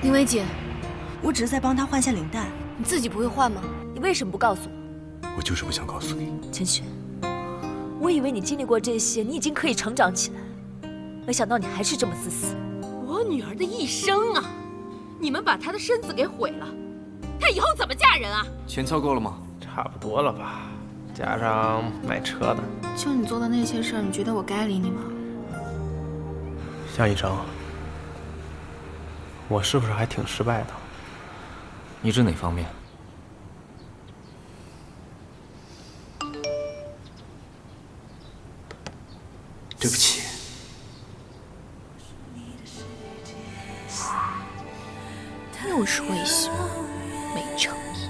林薇姐，我只是在帮他换下领带。你自己不会换吗？你为什么不告诉我？我就是不想告诉你。陈雪，我以为你经历过这些，你已经可以成长起来，没想到你还是这么自私。我女儿的一生啊，你们把她的身子给毁了，她以后怎么嫁人啊？钱凑够了吗？差不多了吧，加上买车的。就你做的那些事儿，你觉得我该理你吗？向医生，我是不是还挺失败的？你指哪方面？对不起。又是微笑，没诚意。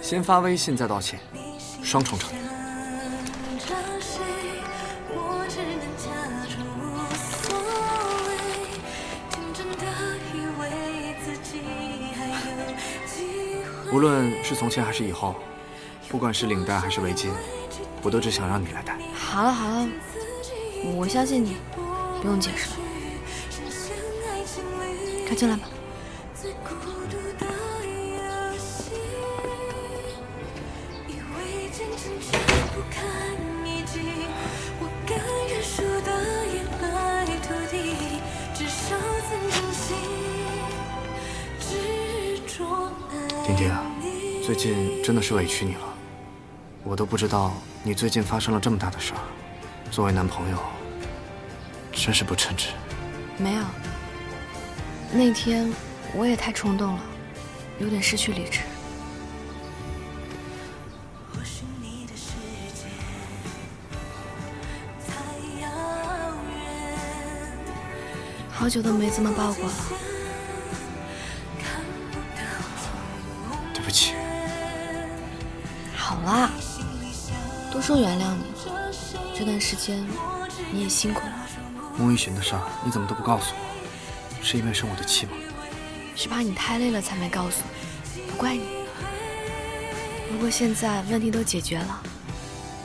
先发微信再道歉，双重承认。无论是从前还是以后，不管是领带还是围巾，我都只想让你来戴。好了好了，我相信你，不用解释了。快进来吧。丁丁，最近真的是委屈你了，我都不知道你最近发生了这么大的事儿，作为男朋友，真是不称职。没有，那天我也太冲动了，有点失去理智。好久都没这么抱过了。对不起。好啦，都说原谅你了，这段时间你也辛苦了。穆一寻的事儿你怎么都不告诉我？是因为生我的气吗？是怕你太累了才没告诉你，不怪你。不过现在问题都解决了，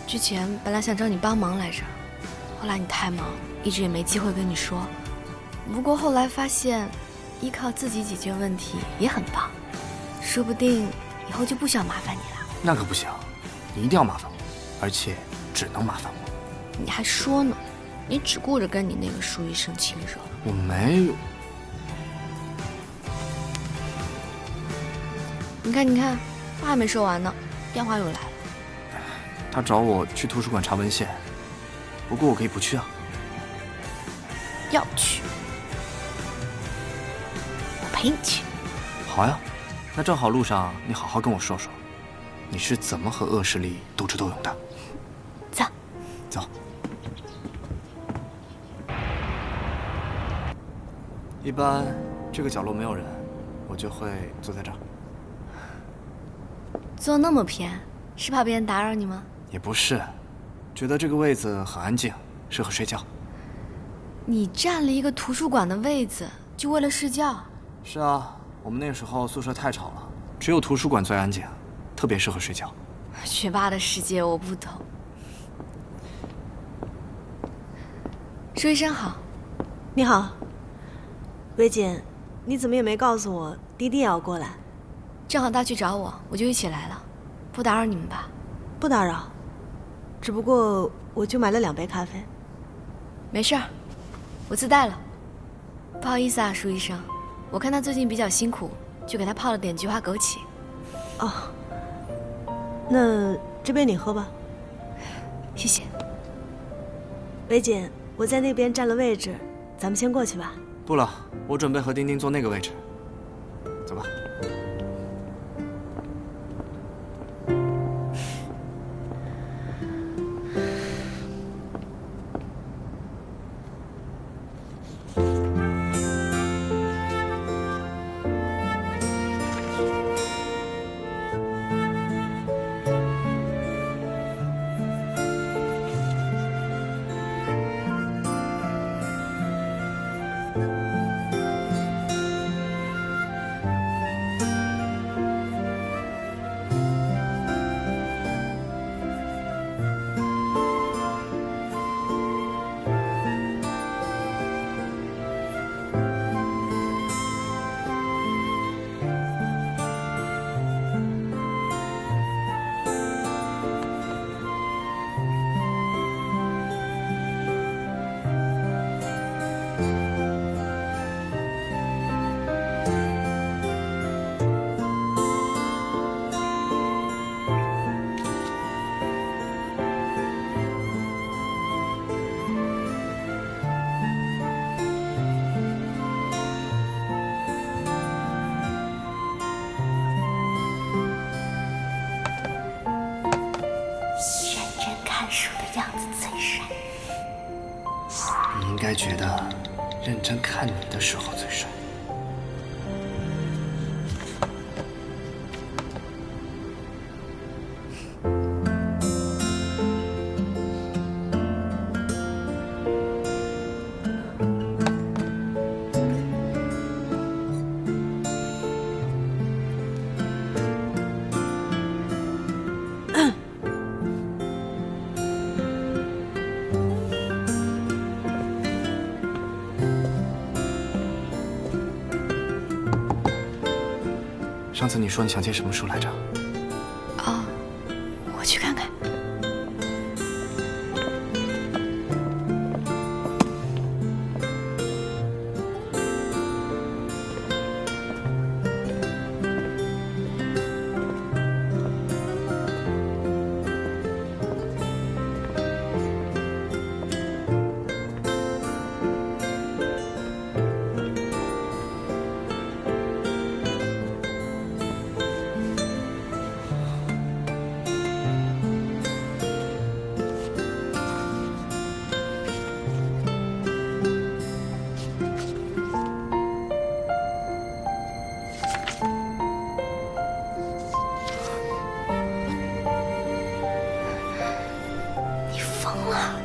之前本来想找你帮忙来着，后来你太忙，一直也没机会跟你说。不过后来发现，依靠自己解决问题也很棒，说不定以后就不想麻烦你了。那可不行，你一定要麻烦我，而且只能麻烦我。你还说呢？你只顾着跟你那个舒医生亲热。我没有。你看，你看，话还没说完呢，电话又来了。他找我去图书馆查文献，不过我可以不去啊。要去，我陪你去。好呀，那正好路上你好好跟我说说，你是怎么和恶势力斗智斗勇的。走，走。一般这个角落没有人，我就会坐在这儿。坐那么偏，是怕别人打扰你吗？也不是，觉得这个位子很安静，适合睡觉。你占了一个图书馆的位子，就为了睡觉？是啊，我们那时候宿舍太吵了，只有图书馆最安静，特别适合睡觉。学霸的世界我不懂。舒医生好。你好，薇姐，你怎么也没告诉我弟弟也要过来？正好他去找我，我就一起来了，不打扰你们吧？不打扰，只不过我就买了2杯咖啡。没事儿，我自带了。不好意思啊，舒医生，我看他最近比较辛苦，就给他泡了点菊花枸杞。哦，那这杯你喝吧。谢谢。薇姐，我在那边占了位置，咱们先过去吧。不了，我准备和丁丁坐那个位置。走吧。认真看书的样子最帅。你应该觉得认真看你的时候最帅。上次你说你想借什么书来着？哦，我去看看。走了。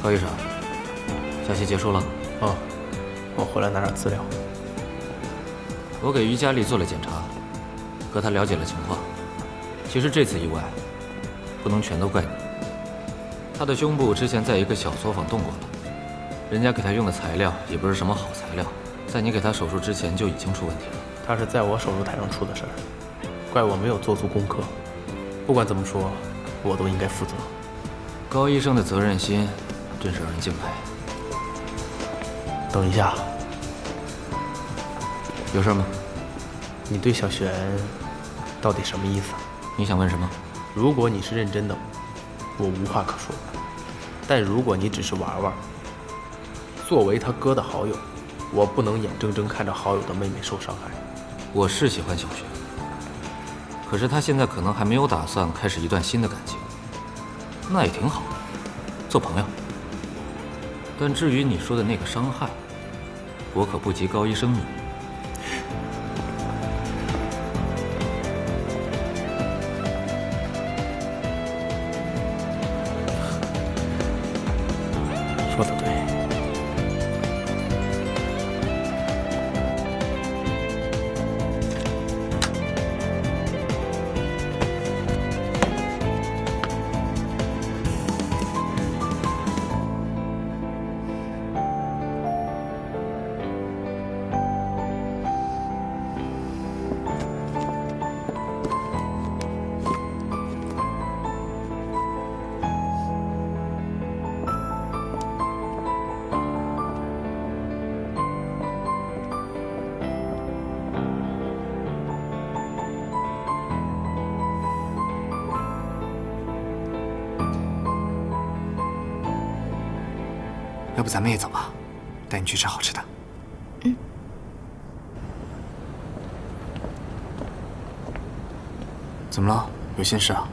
高医生，下期结束了。哦，我回来拿点资料。我给于佳丽做了检查，和她了解了情况。其实这次意外，不能全都怪你。她的胸部之前在一个小作坊动过了，人家给她用的材料也不是什么好材料，在你给她手术之前就已经出问题了。他是在我手术台上出的事儿，怪我没有做足功课。不管怎么说，我都应该负责。高医生的责任心真是让人敬佩。等一下，有事吗？你对小璇到底什么意思？你想问什么？如果你是认真的，我无话可说；但如果你只是玩玩，作为他哥的好友，我不能眼睁睁看着好友的妹妹受伤害。我是喜欢小璇，可是他现在可能还没有打算开始一段新的感情，那也挺好，做朋友。但至于你说的那个伤害，我可不及高医生你。说得对。要不咱们也走吧，带你去吃好吃的。嗯。怎么了？有心事啊？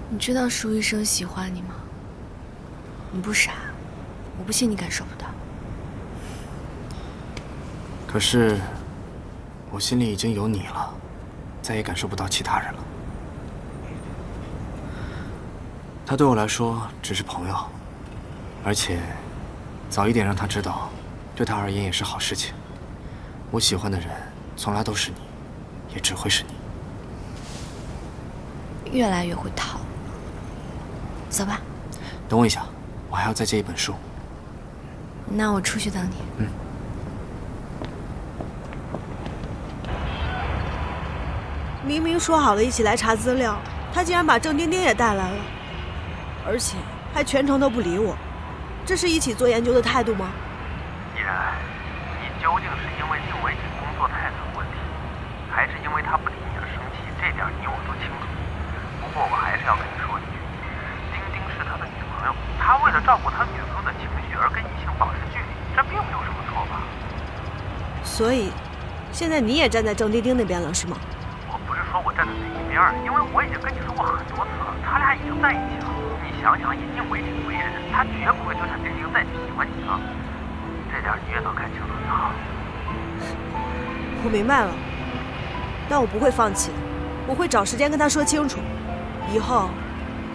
你知道舒医生喜欢你吗？你不傻，我不信你感受不到。可是，我心里已经有你了，再也感受不到其他人了。他对我来说只是朋友，而且早一点让他知道，对他而言也是好事情。我喜欢的人从来都是你，也只会是你。越来越会套。走吧。等我一下，我还要再借一本书。那我出去等你。嗯。明明说好了一起来查资料，他竟然把郑丁丁也带来了，而且还全程都不理我，这是一起做研究的态度吗？依然，你究竟是因为宁伟景工作态度有问题，还还是因为他不理你而生气，这点你我都清楚。不过我还是要跟你说一句，丁丁是他的女朋友，他为了照顾他女朋友的情绪而跟异性保持距离，这并没有什么错吧？所以，现在你也站在郑丁丁那边了，是吗？我不是说我站在哪一边，因为我已经跟你说过很多次了，他俩已经在一起了。你想想，以静为人，他绝不会就算丁丁再喜欢你的。这点你也都看清楚就好。我明白了，但我不会放弃，我会找时间跟他说清楚。以后，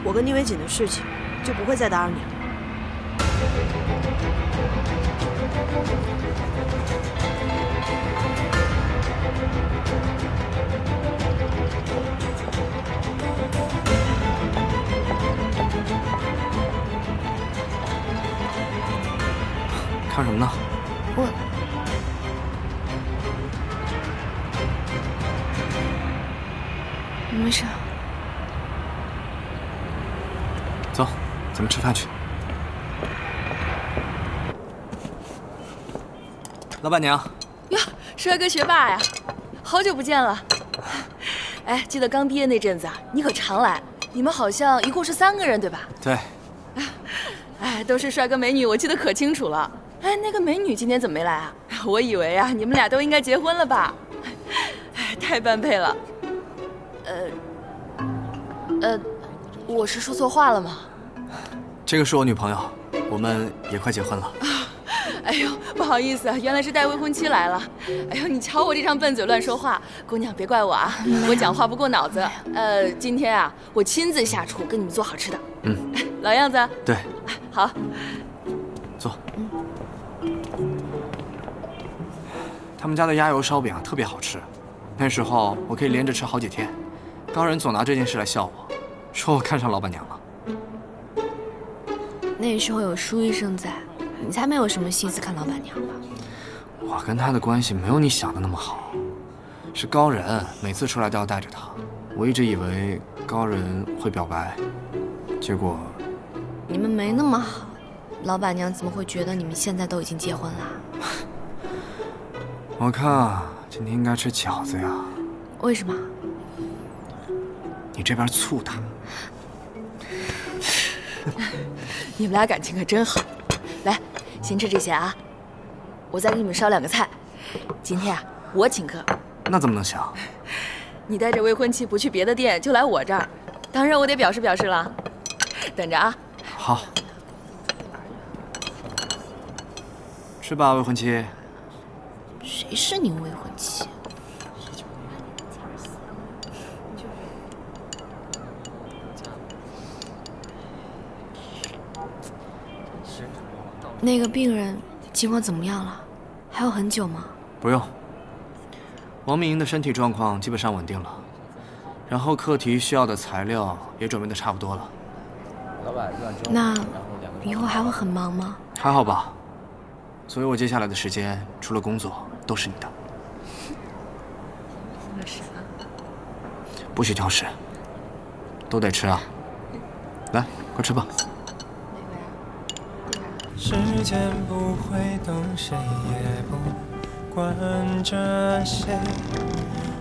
我跟宁伟锦的事情就不会再打扰你了。看什么呢？没事。走，咱们吃饭去。老板娘。哟，帅哥学霸呀，好久不见了。哎，记得刚毕业那阵子啊，你可常来。你们好像一共是3个人，对吧？对。哎，都是帅哥美女，我记得可清楚了。哎，那个美女今天怎么没来啊？我以为啊，你们俩都应该结婚了吧？哎，太般配了。我是说错话了吗？这个是我女朋友，我们也快结婚了。哎呦，不好意思啊，原来是带未婚妻来了。哎呦，你瞧我这张笨嘴乱说话，姑娘别怪我啊，我讲话不过脑子。今天啊，我亲自下厨给你们做好吃的。老样子。对。好。坐。他们家的鸭油烧饼啊，特别好吃。那时候我可以连着吃好几天。高人总拿这件事来笑我，说我看上老板娘了。那时候有舒医生在，你才没有什么心思看老板娘吧？我跟他的关系没有你想的那么好，是高人每次出来都要带着他。我一直以为高人会表白，结果你们没那么好，老板娘怎么会觉得你们现在都已经结婚了？我看今天应该吃饺子呀。为什么？你这边醋大。你们俩感情可真好。来，先吃这些啊，我再给你们烧2个菜。今天啊，我请客。那怎么能行？你带着未婚妻不去别的店，就来我这儿，当然我得表示表示了。等着啊。好。吃吧，未婚妻。谁是你未婚妻？那个病人情况怎么样了？还要很久吗？不用。王明莹的身体状况基本上稳定了，然后课题需要的材料也准备的差不多了。那以后还会很忙吗？还好吧。所以我接下来的时间除了工作都是你的。不许挑食，都得吃啊！来，快吃吧。时间不会等谁，也不管着谁，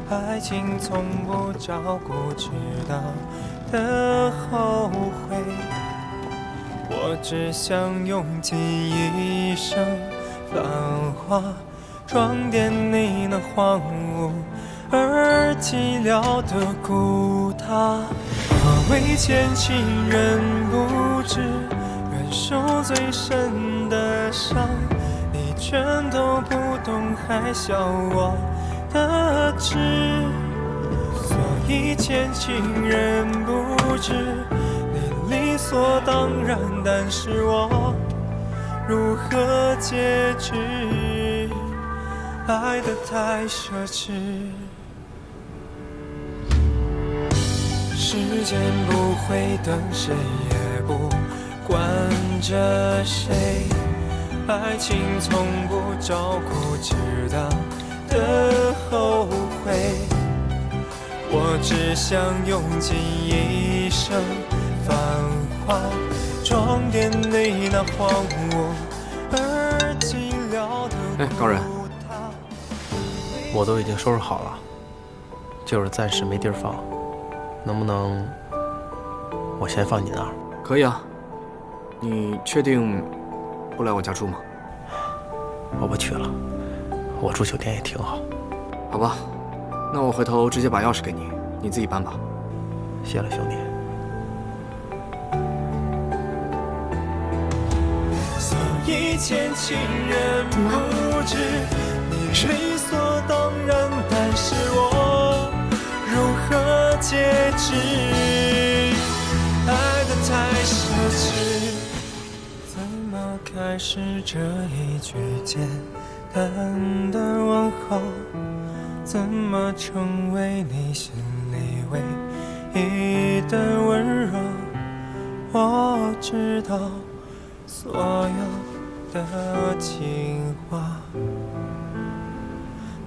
爱情从不照顾直到的后悔。我只想用尽一生繁华，装点你那荒芜而寂寥的孤塔。何谓前情人不知，忍受最深的伤，你全都不懂，还笑我的痴。所以前情人不知，你理所当然，但是我如何解释？爱得太奢侈。时间不会等谁，也不管着谁，爱情从不照顾直到的后悔。我只想用尽一生繁华，装点你那荒芜而寂寥的孤塔。我都已经收拾好了，就是暂时没地儿放，能不能我先放你那儿？可以啊。你确定不来我家住吗？我不去了，我住酒店也挺好。好吧，那我回头直接把钥匙给你，你自己搬吧。谢了，兄弟。以前情人不知你理所当然，但是我如何节制？爱得太奢侈，怎么开始这一句简单的问候？怎么成为你心里唯一的温柔？我知道所有的情话，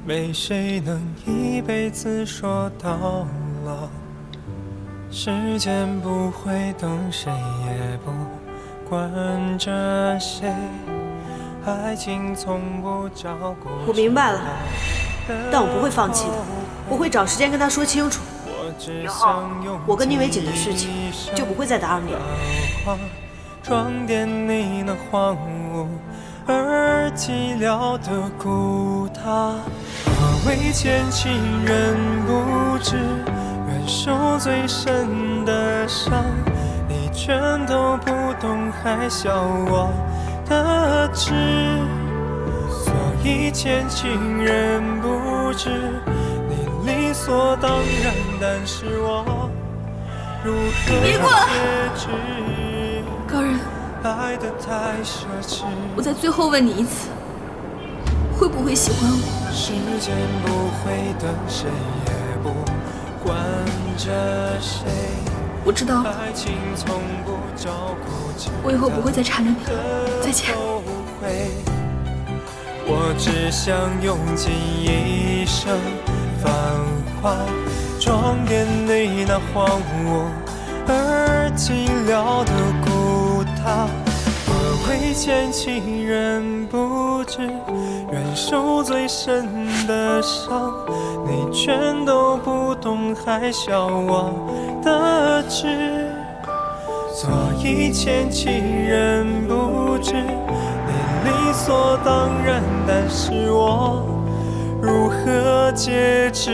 没谁能一辈子说到老。时间不会等谁，也不管着谁，爱情从不照顾。我明白了，但我不会放弃的，我会找时间跟他说清楚。以后我跟宁伟景的事情就不会再打扰你了。装点你那荒芜而寂寥的孤塔，何为前情人不知，愿受最深的伤，你全都不懂，还笑我的痴。所以前情人不知，你理所当然，但是我如何节制？高人，爱得太奢侈，我再最后问你一次，会不会喜欢我？时间不会等谁，也不管着谁。我知道了，爱情从不照顾，我以后不会再缠着你了。再见。我只想用尽一生繁华，装点你那荒芜而寂寥的孤塔。何为前情人不知，愿受最深的伤，你全都不懂，还笑我的痴。所以前情人不知，你理所当然，但是我如何节制？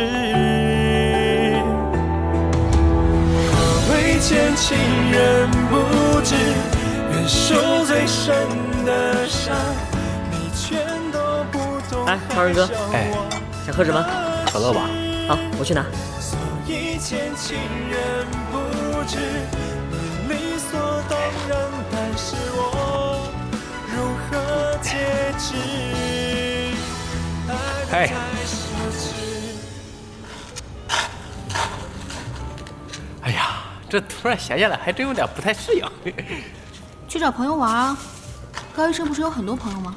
何为前情人不知，愿受最深的伤，你全都不懂。哎，超人哥，哎，想喝什么？可乐吧。好，我去拿。所以前情人不知，你理所当然，但是我如何节制？爱得太奢侈。哎呀，这突然闲下来，还真有点不太适应。去找朋友玩啊！高医生不是有很多朋友吗？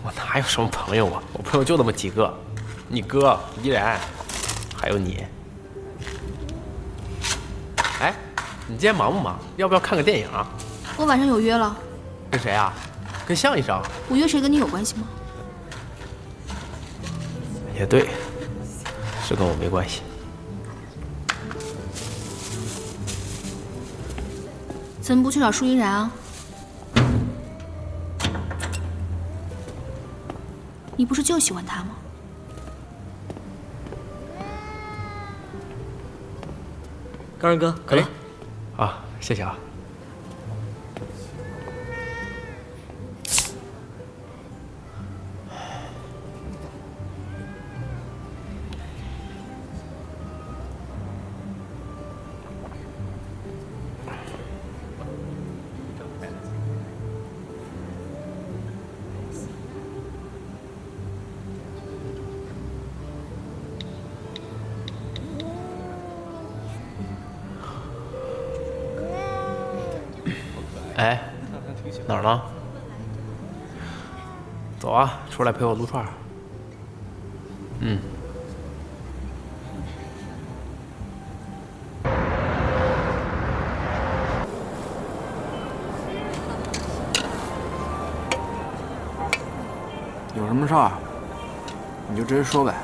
我哪有什么朋友啊？我朋友就那么几个，你哥、依然，还有你。哎，你今天忙不忙？要不要看个电影啊？我晚上有约了。跟谁啊？跟向医生？我约谁跟你有关系吗？也对，是跟我没关系。怎么不去找舒依然啊？你不是就喜欢他吗？高人哥，可乐。啊，谢谢啊。哎，哪儿呢？走啊，出来陪我撸串儿。嗯。有什么事儿，你就直接说呗，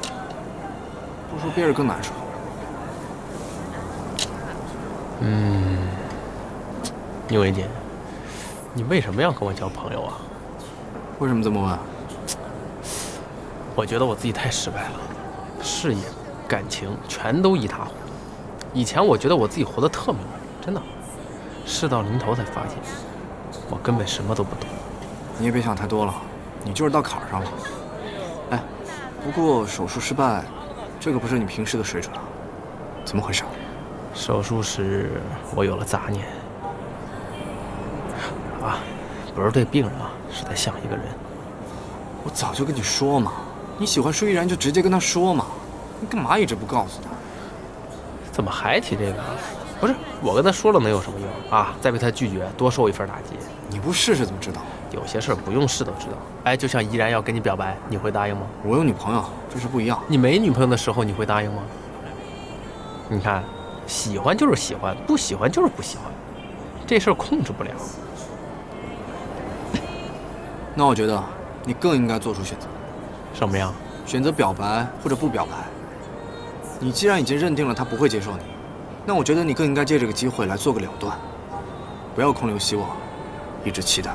不说憋着更难受。宁伟姐，你为什么要跟我交朋友啊？为什么这么问？我觉得我自己太失败了，事业、感情全都一塌糊涂。以前我觉得我自己活得特明白，真的，事到临头才发现，我根本什么都不懂。你也别想太多了，你就是到坎儿上了。哎，不过手术失败，这个不是你平时的水准啊，怎么回事？手术时我有了杂念，啊，不是对病人啊，是在想一个人。我早就跟你说嘛，你喜欢舒依然就直接跟他说嘛，你干嘛一直不告诉他？怎么还提这个啊？不是我跟他说了能有什么用啊？再被他拒绝，多受一份打击。你不试试怎么知道？有些事不用试都知道。哎，就像依然要跟你表白，你会答应吗？我有女朋友，这是不一样。你没女朋友的时候，你会答应吗？你看，喜欢就是喜欢，不喜欢就是不喜欢，这事儿控制不了。那我觉得你更应该做出选择。什么呀？选择表白或者不表白。你既然已经认定了他不会接受你，那我觉得你更应该借这个机会来做个了断，不要空留希望，一直期待。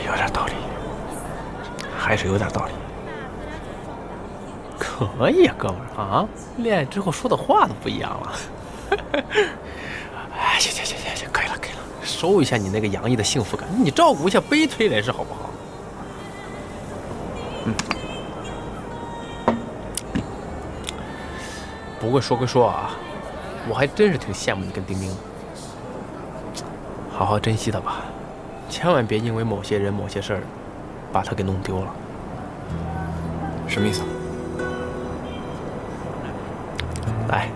有点道理，还是有点道理。可以啊，哥们儿啊，恋爱之后说的话都不一样了。哎，行，可以了，收一下你那个洋溢的幸福感，你照顾一下悲催人士好不好？不过说归说啊，我还真是挺羡慕你跟丁丁的。好好珍惜他吧，千万别因为某些人某些事儿，把他给弄丢了。什么意思？来，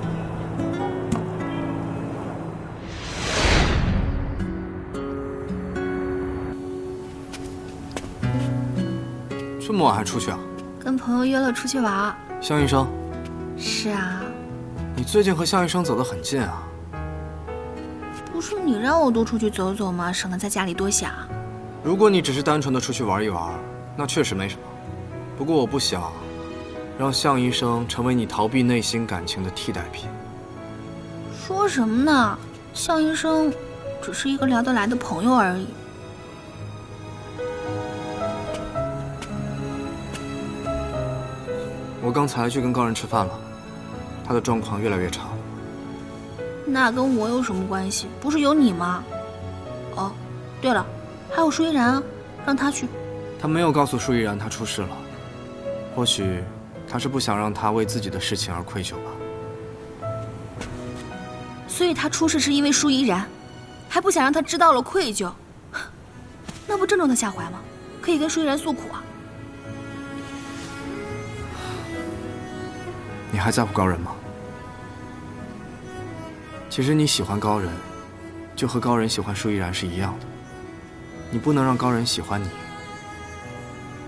这么晚还出去啊？跟朋友约了出去玩。向医生？是啊。你最近和向医生走得很近啊。不是你让我多出去走走吗？省得在家里多想。如果你只是单纯的出去玩一玩，那确实没什么。不过我不想让向医生成为你逃避内心感情的替代品。说什么呢？向医生只是一个聊得来的朋友而已。我刚才去跟高人吃饭了，他的状况越来越差。那跟我有什么关系？不是有你吗？哦，对了，还有舒依然啊，让他去。他没有告诉舒依然他出事了，或许他是不想让他为自己的事情而愧疚吧。所以他出事是因为舒依然，还不想让他知道了愧疚，那不正中他下怀吗？可以跟舒依然诉苦啊。你还在乎高人吗？其实你喜欢高人，就和高人喜欢舒依然是一样的。你不能让高人喜欢你，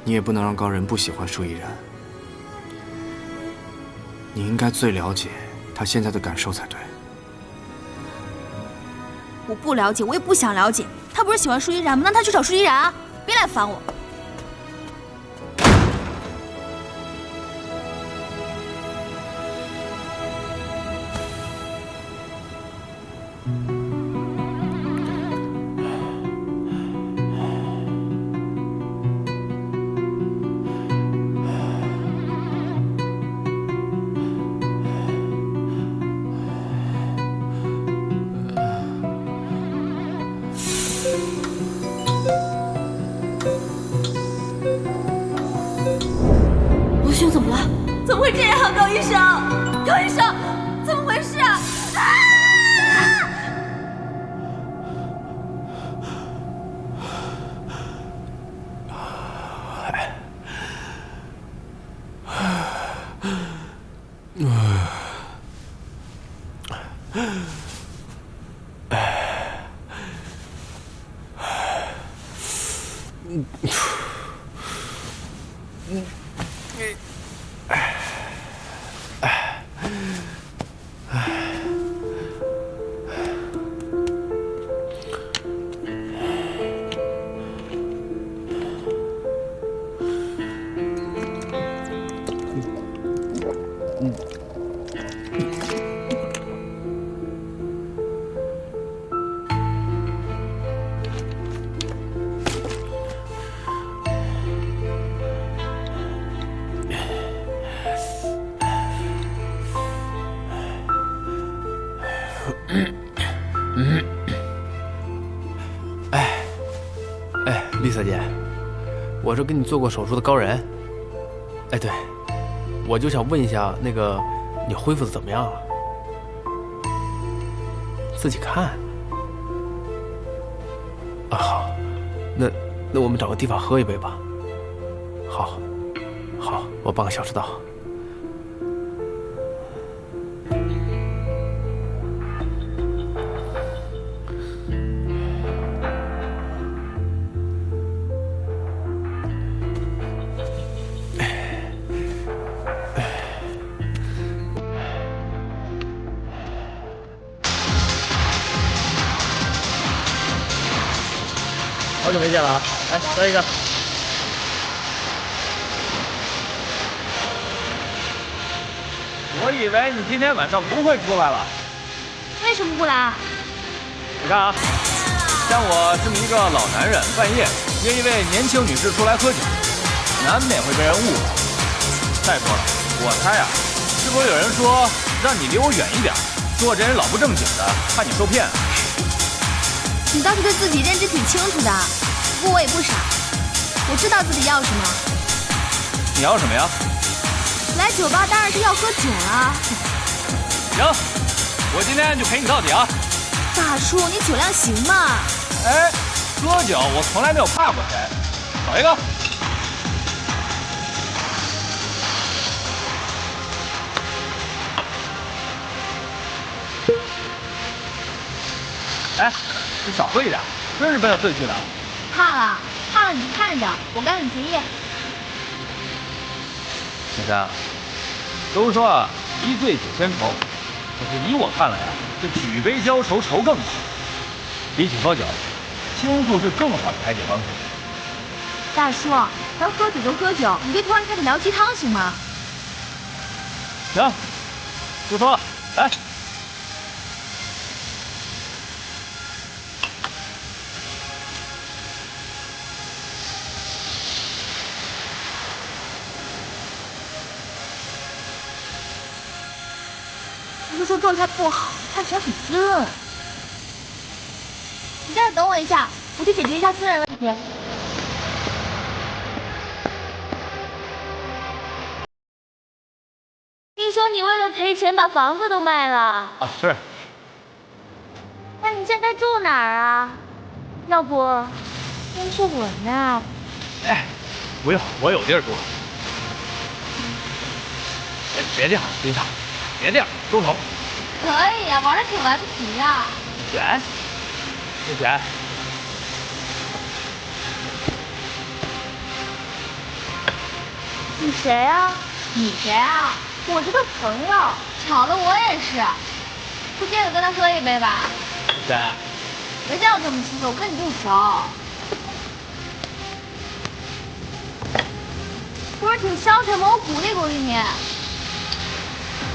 你也不能让高人不喜欢舒依然。你应该最了解他现在的感受才对。我不了解，我也不想了解。他不是喜欢舒依然吗？那他去找舒依然啊！别来烦我。罗兄怎么了？怎么会这样？高医生，高医生，怎么回事啊？是给你做过手术的高人。哎，对，我就想问一下，那个你恢复的怎么样啊？自己看。啊，好，那我们找个地方喝一杯吧。好，好，我半个小时到。好久没见了啊！来，喝一个。我以为你今天晚上不会出来了。为什么不来？你看啊，像我这么一个老男人，半夜约一位年轻女士出来喝酒，难免会被人误会。再说了，我猜啊，是不是有人说让你离我远一点，说我这人老不正经的，怕你受骗啊？你倒是对自己认知挺清楚的，不过我也不傻，我知道自己要什么。你要什么呀？来酒吧当然是要喝酒啊。行，我今天就陪你到底啊。大叔，你酒量行吗？哎，喝酒我从来没有怕过谁。找一个。哎，你少喝一点，真是奔着醉去的。怕了你就看着，我跟你提议。小山，都说啊，一醉酒先愁，可是依我看来啊，这举杯浇愁愁更苦。比起喝酒，倾诉是更好的排解方式。大叔，咱喝酒就喝酒，你别突然开始聊鸡汤行吗？行，不说了，来。不是说状态不好，看起来很滋润。你在这等我一下，我去解决一下私人问题。听说你为了赔钱把房子都卖了。啊，是。那你现在住哪儿啊？要不先去我那儿？哎，不用，我有地儿住。别这样，林场。别这样，住手！可以呀，玩的挺顽皮呀。选，不选。你谁啊？你谁啊？我是个朋友，巧了我也是。不接着跟他喝一杯吧。选。别叫我这么亲热，我跟你不熟。不是挺消沉吗？我鼓励鼓励你。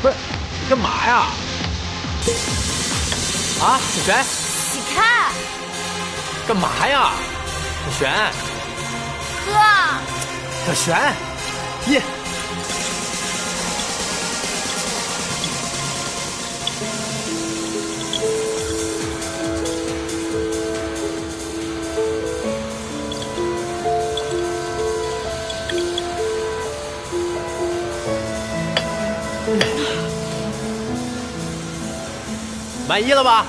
不是，你干嘛呀？啊，小璇！你看，干嘛呀？小璇，喝。小璇，耶！满意了吧？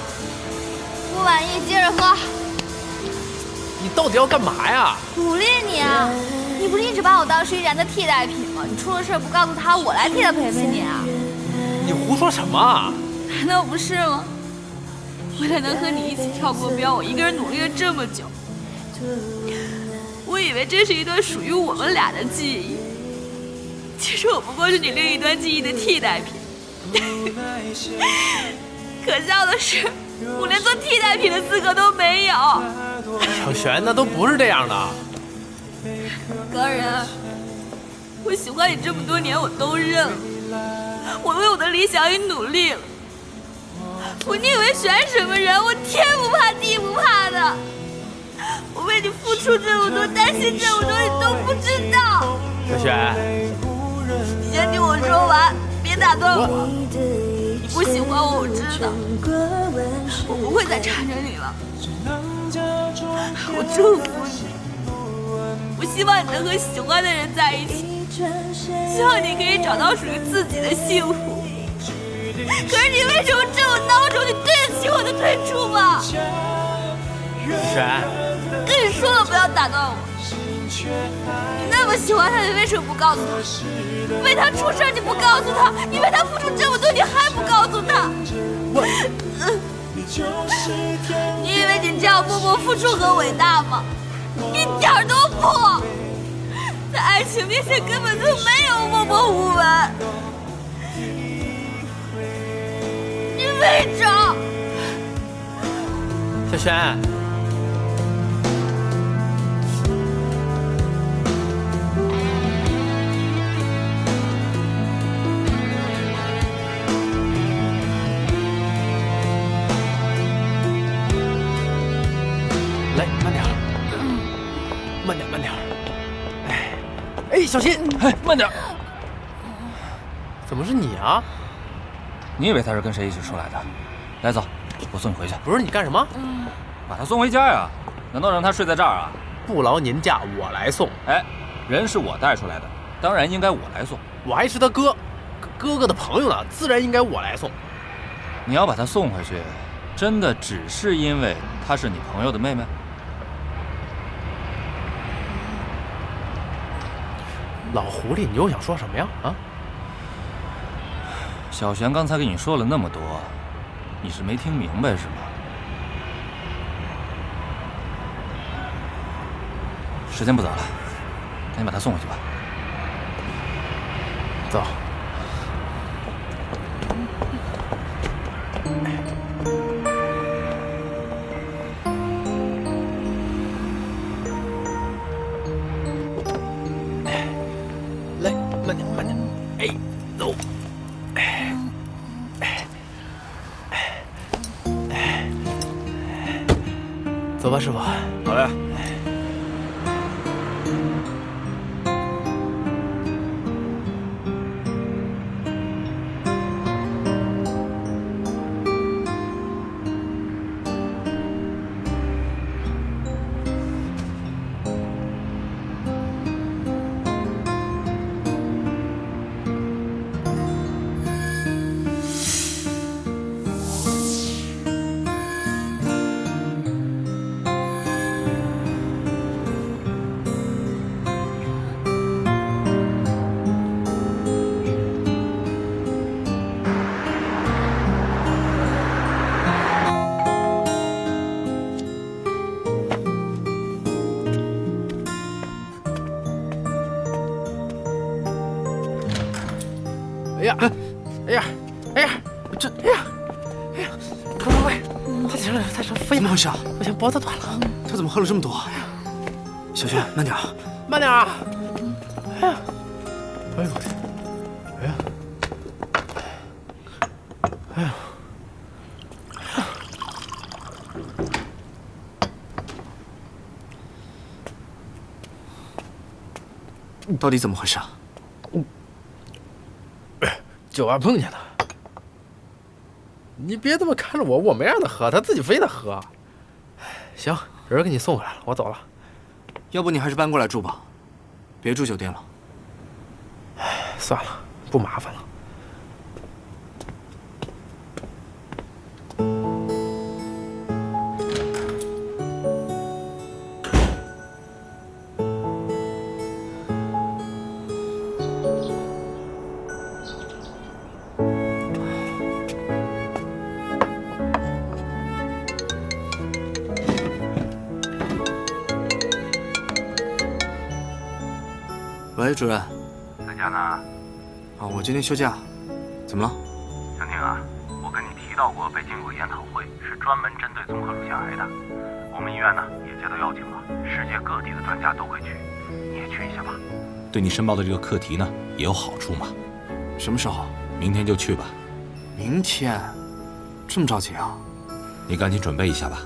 不满意，接着喝。你到底要干嘛呀？鼓励你啊！你不是一直把我当徐然的替代品吗？你出了事不告诉他，我来替他陪陪你啊！你胡说什么？难道不是吗？为了能和你一起跳过标，我一个人努力了这么久。我以为这是一段属于我们俩的记忆，其实我不过是你另一段记忆的替代品。可笑的是，我连做替代品的资格都没有。小璇，那都不是这样的。高人，我喜欢你这么多年，我都认了。我为我的理想也努力了。我你以为选什么人？我天不怕地不怕的。我为你付出这么多，担心这么多，你都不知道。小璇，你先听我说完，别打断我。你不喜欢我，我知道，我不会再缠着你了。我祝福你，我我希望你能和喜欢的人在一起，希望你可以找到属于自己的幸福。可是你为什么这么孬种？你对得起我的退出吗？璇，跟你说了不要打断我。你那么喜欢他，你为什么不告诉他？为他出事你不告诉他，你为他付出这么多，你还不告诉他？你以为你这样默默付出很伟大吗？一点都不！在爱情面前根本就没有默默无闻。你为着小璇，来，慢点，慢点，慢点。哎，小心！哎，慢点。怎么是你啊？你以为他是跟谁一起出来的？来，走，我送你回去。不是你干什么？把他送回家呀？难道让他睡在这儿啊？不劳您驾，我来送。哎，人是我带出来的，当然应该我来送。我还是他哥哥的朋友呢，自然应该我来送。你要把他送回去，真的只是因为她是你朋友的妹妹？老狐狸，你又想说什么呀？啊？小璇刚才跟你说了那么多，你是没听明白是吗？时间不早了，赶紧把他送回去吧。走。来，慢点，慢点。哎，走。走吧，师傅。好嘞。哎呀，哎呀，哎呀，这，哎呀，哎呀，快，太沉了，太沉，飞！怎么回事啊？不行，脖子断了。他怎么喝了这么多？小璇，慢点啊！慢点啊！哎呀，哎呦我天！哎呀，哎呀！到底怎么回事啊？酒吧碰见的。你别这么看着我，我没让他喝，他自己非得喝。行，人给你送回来了，我走了。要不你还是搬过来住吧，别住酒店了。算了，不麻烦了。喂，主任。在家呢？啊，我今天休假。怎么了？小宁啊，我跟你提到过，北京有个研讨会，是专门针对综合乳腺癌的。我们医院呢也接到邀请了，世界各地的专家都会去，你也去一下吧。对你申报的这个课题呢，也有好处嘛。什么时候？明天就去吧。明天？这么着急啊？你赶紧准备一下吧。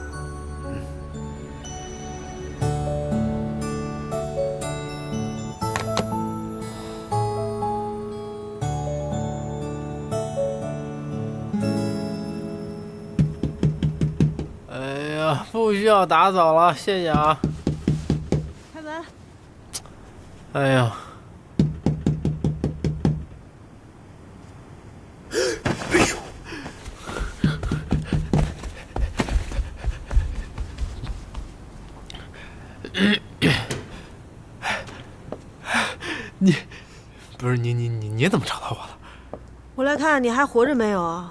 不需要打扫了，谢谢啊。开门。哎呀，哎呦！你不是你怎么找到我的？我来看你还活着没有啊？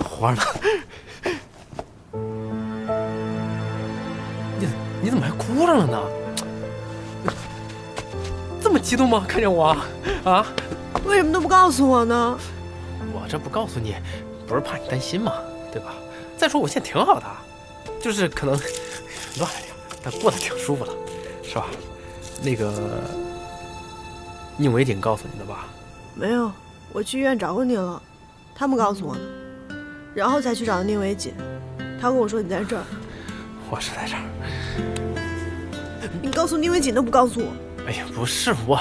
活了！你怎么还哭上了呢？这么激动吗？看见我啊？为什么都不告诉我呢？我这不告诉你，不是怕你担心吗？对吧？再说我现在挺好的，就是可能乱了点，但过得挺舒服的，是吧？那个宁伟锦告诉你的吧？没有，我去医院找过你了，他们告诉我的，然后才去找的宁伟锦。他跟我说你在这儿。我是在这儿。你告诉宁伟锦都不告诉我。哎呀，不是我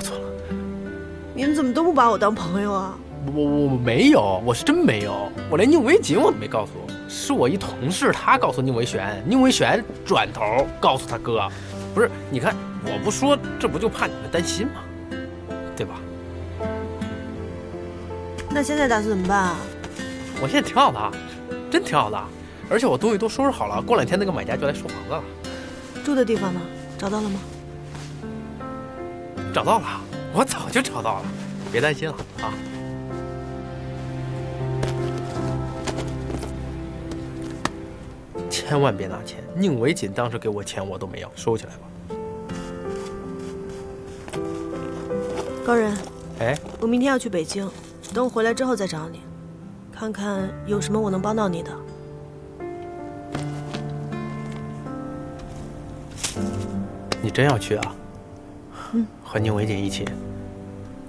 错了。你们怎么都不把我当朋友啊？我没有，我是真没有，我连宁伟锦我都没告诉，是我一同事他告诉宁伟璇，宁伟璇转头告诉他哥。不是，你看我不说，这不就怕你们担心吗？对吧？那现在打算怎么办啊？我现在挺好的，真挺好的，而且我东西都收拾好了，过2天那个买家就来收房子了。住的地方呢？找到了吗？找到了，我早就找到了，别担心了啊。千万别拿钱，宁伟锦当时给我钱我都没要，收起来吧。高人，哎，我明天要去北京，等我回来之后再找你，看看有什么我能帮到你的。你真要去啊？和宁伟锦一起？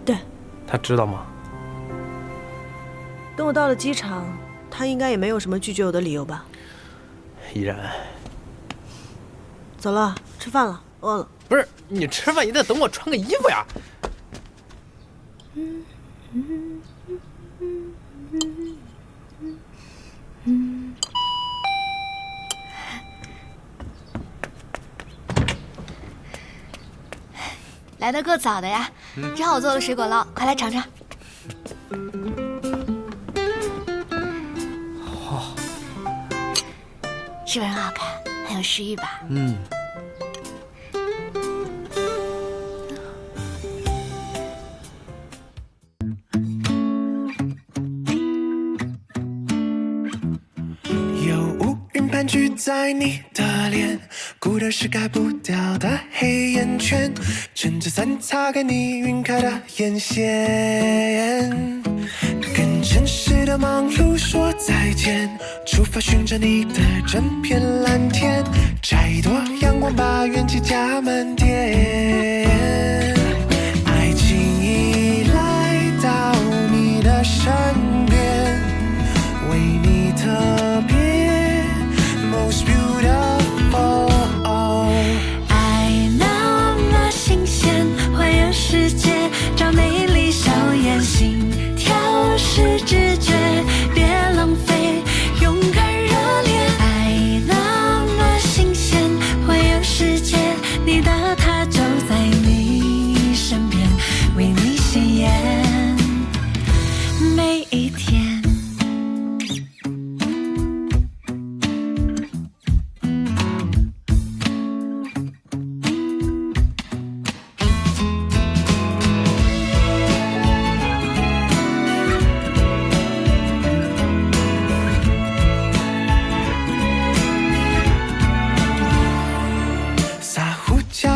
对。他知道吗？等我到了机场，他应该也没有什么拒绝我的理由吧？依然。走了，吃饭了，饿了。不是，你吃饭也得等我穿个衣服呀。来得够早的呀，正好我做了水果酪，快来尝尝。是不是很好看，很有食欲吧？有乌云盘踞在你的脸，孤单是改不掉的黑眼圈，撑着伞擦干你晕开的眼线，跟城市的忙碌说再见，出发寻找你的整片蓝天，摘一朵阳光把元气加满点，爱情已来到你的身边，为你特别 most beautiful， 爱那么新鲜，环游世界找美丽笑颜，心跳是直觉，别浪费，勇敢热烈，爱那么新鲜，环游世界，你的他就在你身边，为你鲜艳每一天。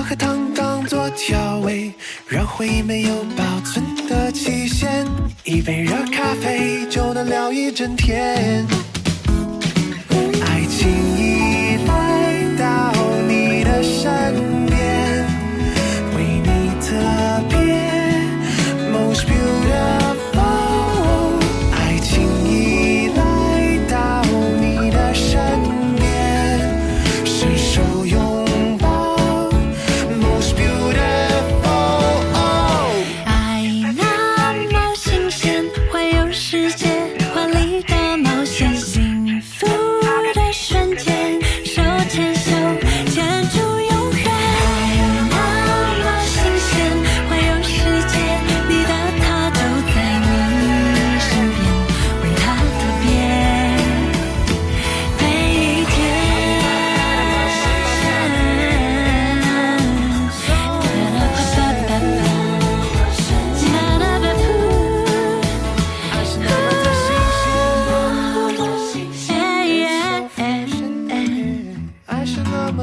和糖当作调味，让回忆没有保存的期限，一杯热咖啡就能聊一整天，爱情已来到你的身边，为你特别 most beautiful， 爱情已来到你的身边，伸手拥抱爱那么新鲜，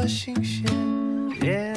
新鲜，别